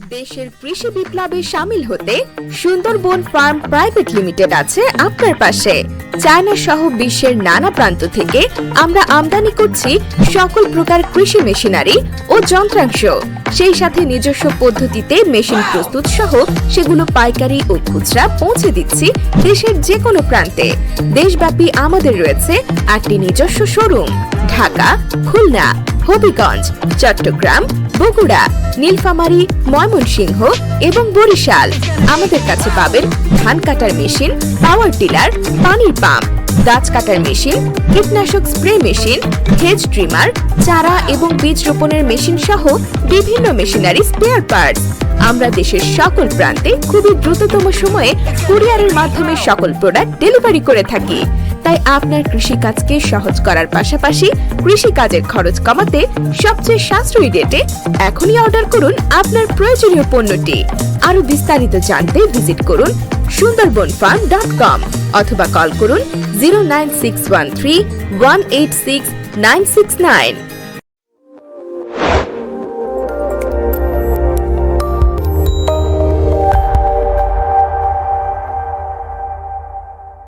দেশের কৃষি বিপ্লবে শামিল হতে সুন্দরবন ফার্ম প্রাইভেট লিমিটেড আছে আপনার পাশে। চায়না সহ বিশ্বের নানা প্রান্ত থেকে আমরা আমদানি করছি সকল প্রকার কৃষি মেশিনারি ও যন্ত্রাংশ, সেই সাথে নিজস্ব পদ্ধতিতে মেশিন প্রস্তুত সহ সেগুলো পাইকারি ও খুচরা পৌঁছে দিচ্ছি দেশের যে কোনো প্রান্তে। দেশব্যাপী আমাদের রয়েছে 8টি নিজস্ব শোরুম, ঢাকা, খুলনা, হবিগঞ্জ, চট্টগ্রাম, বগুড়া, নীলফামারী, ময়মনসিংহ এবং বরিশাল। আমাদের কাছে পাবেন ধান কাটার মেশিন, পাওয়ার টিলার, পানির পাম্প, গাছ কাটার মেশিন, কীটনাশক স্প্রে মেশিন, হেজ ট্রিমার, চারা এবং বীজ রোপণের মেশিন সহ বিভিন্ন মেশিনারি স্পেয়ার পার্টস। আমরা দেশের সকল প্রান্তে খুবই দ্রুততম সময়ে কুরিয়ারের মাধ্যমে সকল প্রোডাক্ট ডেলিভারি করে থাকি। তাই আপনার কৃষিকাজকে সহজ করার পাশাপাশি কৃষিকাজের খরচ কমাতে সবচেয়ে সাশ্রয়ী রেটে এখনই অর্ডার করুন আপনার প্রয়োজনীয় পণ্যটি। আরো বিস্তারিত জানতে ভিজিট করুন sundarbanfarm.com অথবা কল করুন 09613 186 969।